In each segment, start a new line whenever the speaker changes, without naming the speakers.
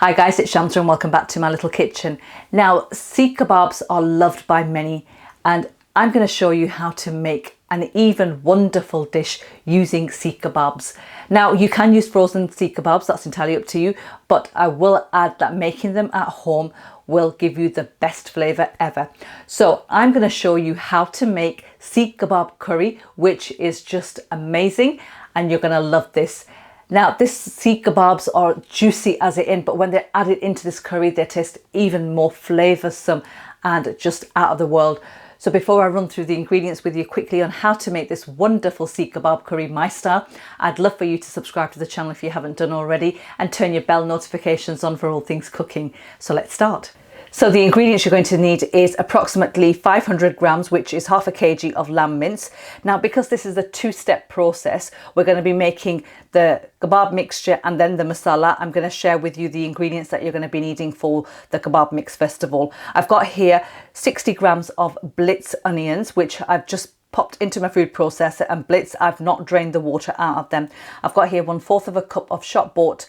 Hi guys, it's Shamsa and welcome back to my little kitchen. Now, seekh kebabs are loved by many and I'm going to show you how to make an even wonderful dish using seekh kebabs. Now, you can use frozen seekh kebabs, that's entirely up to you, but I will add that making them at home will give you the best flavour ever. So I'm going to show you how to make seekh kebab curry, which is just amazing and you're going to love this. Now, this seekh kebabs are juicy as it is, but when they're added into this curry, they taste even more flavoursome and just out of the world. So before I run through the ingredients with you quickly on how to make this wonderful seekh kebab curry my style, I'd love for you to subscribe to the channel if you haven't done already and turn your bell notifications on for all things cooking. So let's start. So the ingredients you're going to need is approximately 500 grams, which is half a kg of lamb mince. Now, because this is a two-step process, we're going to be making the kebab mixture and then the masala. I'm going to share with you the ingredients that you're going to be needing for the kebab mix first of all. I've got here 60 grams of blitz onions, which I've just popped into my food processor and blitz. I've not drained the water out of them. I've got here 1/4 of a cup of shop bought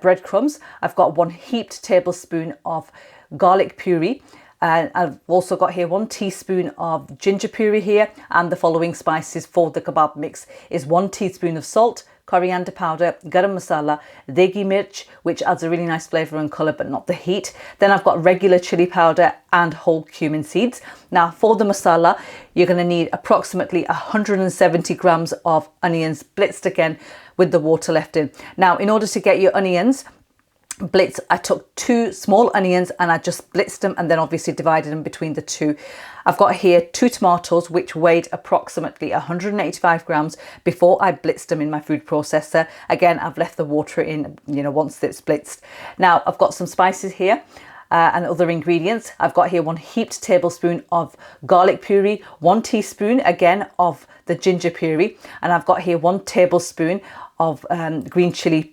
breadcrumbs. I've got 1 heaped tablespoon of garlic puree, and I've also got here 1 teaspoon of ginger puree here, and the following spices for the kebab mix is 1 teaspoon of salt, coriander powder, garam masala, degi mirch, which adds a really nice flavour and colour but not the heat. Then I've got regular chili powder and whole cumin seeds. Now for the masala, you're going to need approximately 170 grams of onions blitzed again with the water left in. Now, in order to get your onions blitz, I took 2 small onions and I just blitzed them and then obviously divided them between the 2. I've got here 2 tomatoes which weighed approximately 185 grams before I blitzed them in my food processor. Again, I've left the water in, once it's blitzed. Now, I've got some spices here and other ingredients. I've got here 1 heaped tablespoon of garlic puree, 1 teaspoon again of the ginger puree, and I've got here 1 tablespoon of green chili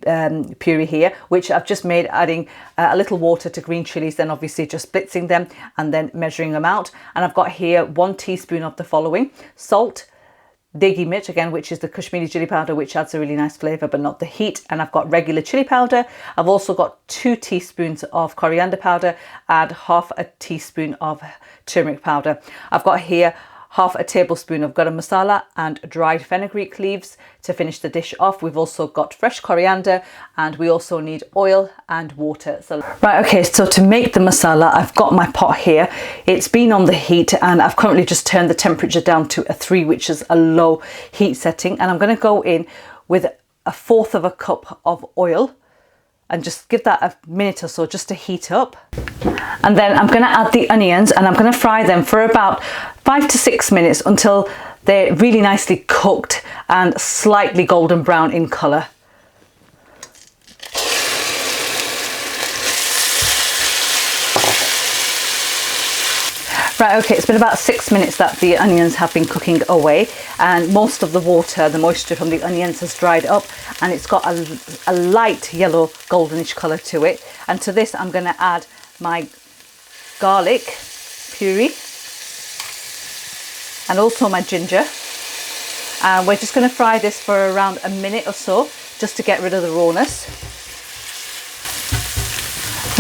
puree here, which I've just made adding a little water to green chilies, then obviously just blitzing them and then measuring them out. And I've got here 1 teaspoon of the following: salt, degi mirch again, which is the Kashmiri chili powder, which adds a really nice flavour but not the heat, and I've got regular chili powder. I've also got 2 teaspoons of coriander powder and 1/2 teaspoon of turmeric powder. I've got here 1/2 tablespoon of garam masala and dried fenugreek leaves to finish the dish off. We've also got fresh coriander and we also need oil and water. So right, okay, so to make the masala, I've got my pot here. It's been on the heat and I've currently just turned the temperature down to a 3, which is a low heat setting, and I'm going to go in with 1/4 cup of oil and just give that a minute or so just to heat up. And then I'm going to add the onions and I'm going to fry them for about 5 to 6 minutes until they're really nicely cooked and slightly golden brown in colour. Right, okay, it's been about 6 minutes that the onions have been cooking away and most of the water, the moisture from the onions has dried up and it's got a light yellow goldenish colour to it. And to this I'm going to add my garlic puree and also my ginger, and we're just going to fry this for around a minute or so just to get rid of the rawness.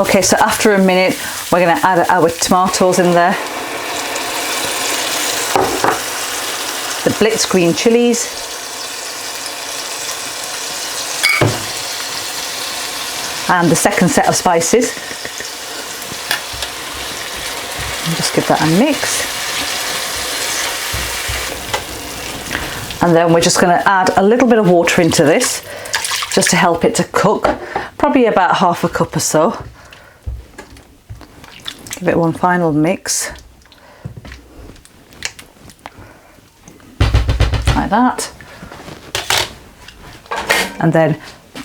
Okay, so after a minute we're going to add our tomatoes in there, the blitz green chilies, and the second set of spices, and just give that a mix. And then we're just going to add a little bit of water into this just to help it to cook, probably about 1/2 cup or so. Give it one final mix like that, and then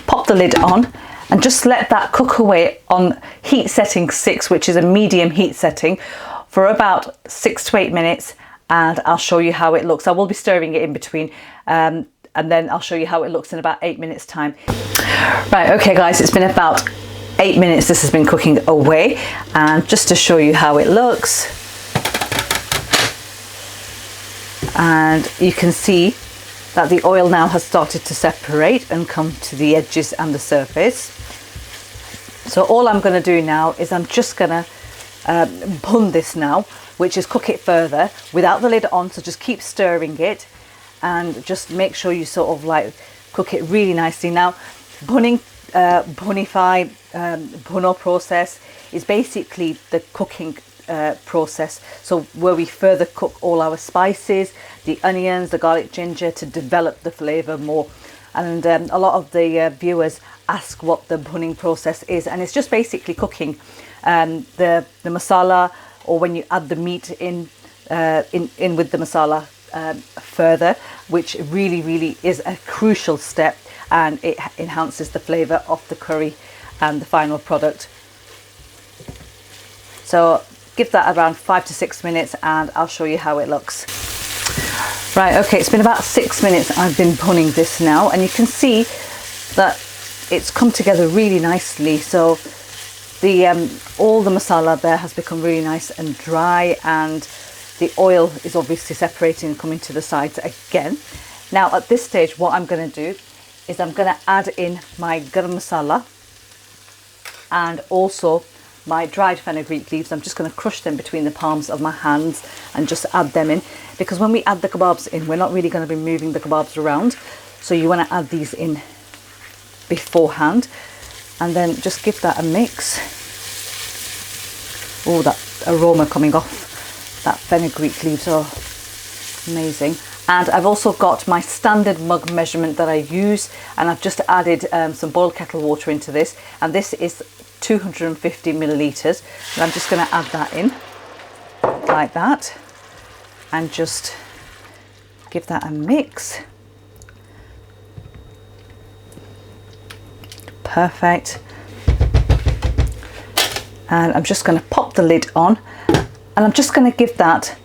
pop the lid on and just let that cook away on heat setting 6, which is a medium heat setting, for about 6 to 8 minutes, and I'll show you how it looks. I will be stirring it in between and then I'll show you how it looks in about 8 minutes time. Right, okay guys, it's been about 8 minutes this has been cooking away, and just to show you how it looks, and you can see that the oil now has started to separate and come to the edges and the surface. So all I'm going to do now is I'm just going to bun this now, which is cook it further without the lid on. So just keep stirring it and just make sure you sort of like cook it really nicely. Now, bunning, bunno process is basically the cooking process. So where we further cook all our spices, the onions, the garlic, ginger, to develop the flavour more. And a lot of the viewers ask what the bunning process is, and it's just basically cooking the masala, or when you add the meat in with the masala further, which really is a crucial step, and it enhances the flavour of the curry and the final product. So give that around 5 to 6 minutes and I'll show you how it looks. Right, okay, it's been about 6 minutes I've been bunning this now, and you can see that it's come together really nicely. So the all the masala there has become really nice and dry, and the oil is obviously separating and coming to the sides again. Now at this stage, what I'm going to do is I'm going to add in my garam masala and also my dried fenugreek leaves. I'm just going to crush them between the palms of my hands and just add them in, because when we add the kebabs in, we're not really going to be moving the kebabs around, so you want to add these in beforehand and then just give that a mix. Oh, that aroma coming off that fenugreek leaves are amazing. And I've also got my standard mug measurement that I use, and I've just added some boiled kettle water into this, and this is 250 millilitres, and I'm just going to add that in like that and just give that a mix. Perfect. And I'm just going to pop the lid on, and I'm just going to give that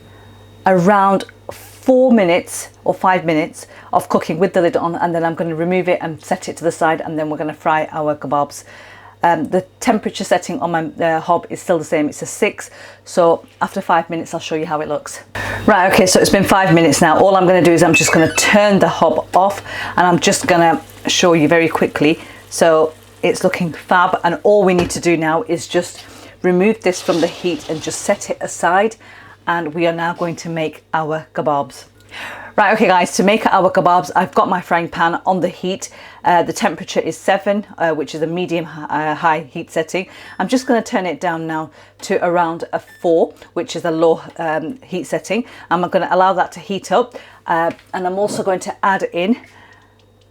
around 4 minutes or 5 minutes of cooking with the lid on, and then I'm going to remove it and set it to the side, and then we're going to fry our kebabs. The temperature setting on my hob is still the same, it's a 6, so after 5 minutes I'll show you how it looks. Right, okay, so it's been 5 minutes now. All I'm going to do is I'm just going to turn the hob off, and I'm just going to show you very quickly. So it's looking fab, and all we need to do now is just remove this from the heat and just set it aside, and we are now going to make our kebabs. Right, okay guys, to make our kebabs, I've got my frying pan on the heat. The temperature is 7, which is a medium high heat setting. I'm just going to turn it down now to around a 4, which is a low heat setting. I'm going to allow that to heat up, and I'm also going to add in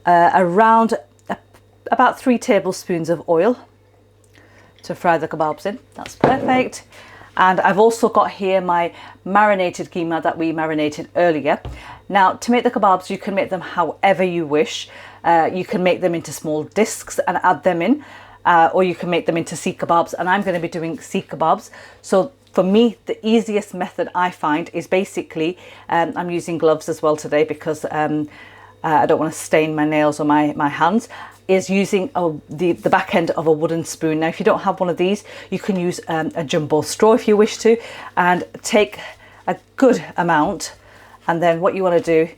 around about 3 tablespoons of oil to fry the kebabs in. That's perfect. And I've also got here my marinated keema that we marinated earlier. Now, to make the kebabs, you can make them however you wish. You can make them into small discs and add them in, or you can make them into seekh kebabs, and I'm going to be doing seekh kebabs. So for me, the easiest method I find is basically, I'm using gloves as well today because I don't want to stain my nails or my hands, is using the back end of a wooden spoon. Now, if you don't have one of these, you can use a jumbo straw if you wish to, and take a good amount, and then what you want to do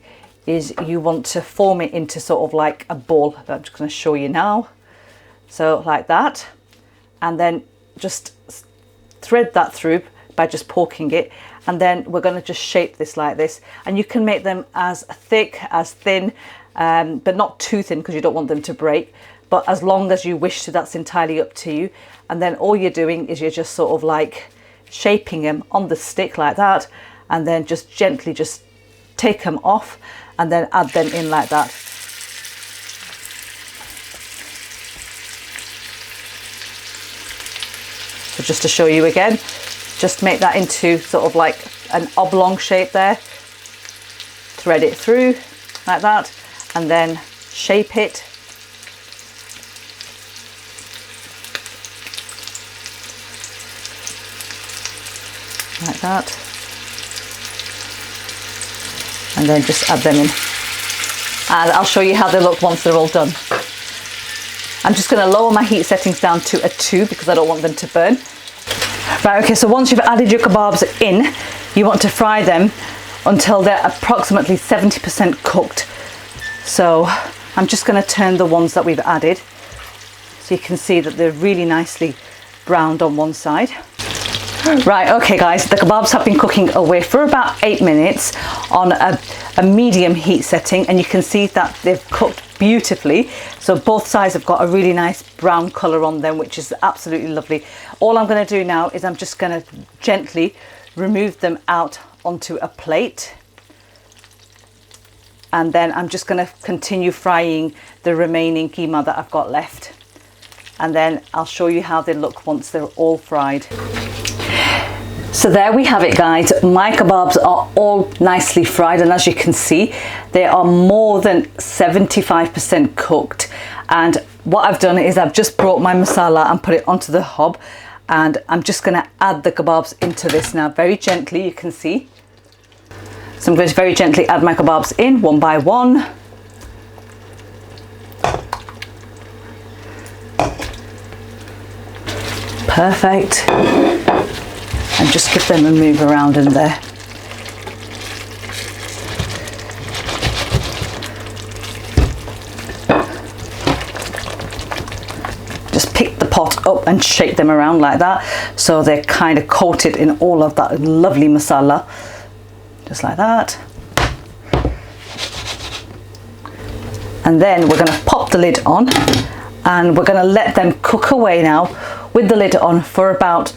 is you want to form it into sort of like a ball. I'm just going to show you now. So like that, and then just thread that through by just poking it, and then we're going to just shape this like this, and you can make them as thick, as thin, but not too thin because you don't want them to break, but as long as you wish to, that's entirely up to you. And then all you're doing is you're just sort of like shaping them on the stick like that, and then just gently just take them off and then add them in like that. So just to show you again, just make that into sort of like an oblong shape there, thread it through like that, and then shape it. Like that. And then just add them in. And I'll show you how they look once they're all done. I'm just going to lower my heat settings down to a 2 because I don't want them to burn. Right, okay, so once you've added your kebabs in, you want to fry them until they're approximately 70% cooked. So I'm just going to turn the ones that we've added So you can see that they're really nicely browned on one side. Right, okay guys, the kebabs have been cooking away for about 8 minutes on a medium heat setting, and you can see that they've cooked beautifully. So both sides have got a really nice brown colour on them, which is absolutely lovely. All I'm going to do now is I'm just going to gently remove them out onto a plate. And then I'm just going to continue frying the remaining keema that I've got left. And then I'll show you how they look once they're all fried. So there we have it guys, my kebabs are all nicely fried, and as you can see they are more than 75% cooked. And what I've done is I've just brought my masala and put it onto the hob, and I'm just going to add the kebabs into this now very gently, you can see. So I'm going to very gently add my kebabs in one by one. Perfect. And just give them a move around in there. Just pick the pot up and shake them around like that, so they're kind of coated in all of that lovely masala. Just like that. And then we're going to pop the lid on, and we're going to let them cook away now with the lid on for about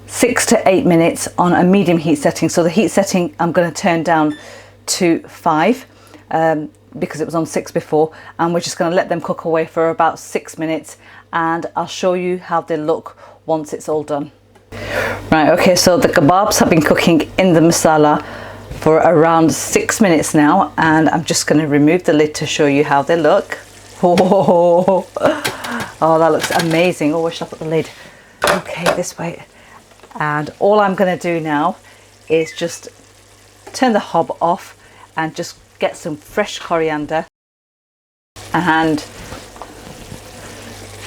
6 to 8 minutes on a medium heat setting. So the heat setting I'm going to turn down to 5 because it was on 6 before, and we're just going to let them cook away for about 6 minutes, and I'll show you how they look once it's all done. Right, okay, so the kebabs have been cooking in the masala for around 6 minutes now, and I'm just going to remove the lid to show you how they look. Oh, that looks amazing. Oh, where should I put the lid? Okay, this way. And all I'm going to do now is just turn the hob off and just get some fresh coriander and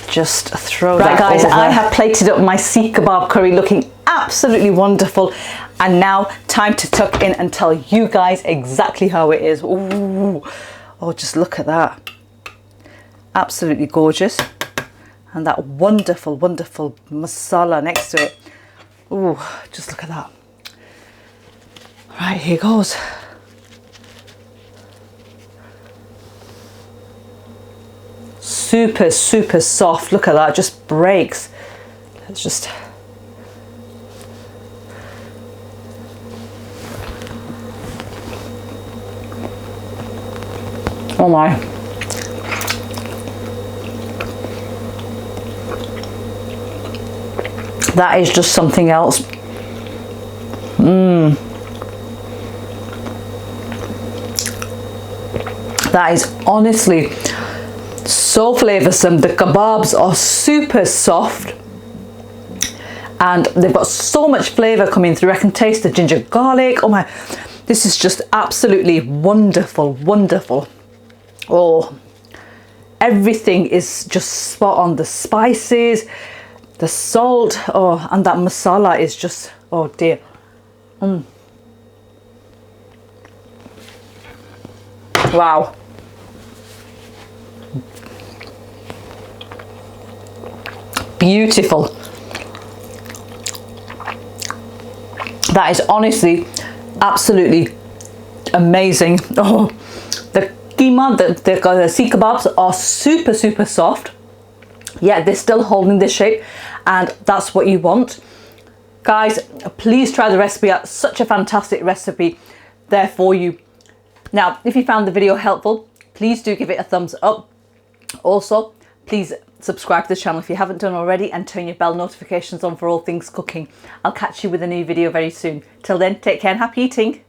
just throw that guys over. I have plated up my Sikh kebab curry looking absolutely wonderful, and now time to tuck in and tell you guys exactly how it is. Ooh. Oh, just look at that, absolutely gorgeous, and that wonderful masala next to it. Ooh, just look at that. Right, here goes. Super soft. Look at that, just breaks. Let's just. Oh my. That is just something else. That is honestly so flavoursome. The kebabs are super soft and they've got so much flavour coming through. I can taste the ginger garlic. Oh my, this is just absolutely wonderful. Oh, everything is just spot on. The spices, the salt, oh, and that masala is just, oh dear. Wow. Beautiful. That is honestly absolutely amazing. Oh, the keema, the Sikh kebabs are super soft. Yeah, they're still holding this shape, and that's what you want. Guys, please try the recipe out. Such a fantastic recipe there for you. Now, if you found the video helpful, please do give it a thumbs up. Also, please subscribe to the channel if you haven't done already, and turn your bell notifications on for all things cooking. I'll catch you with a new video very soon. Till then, take care and happy eating.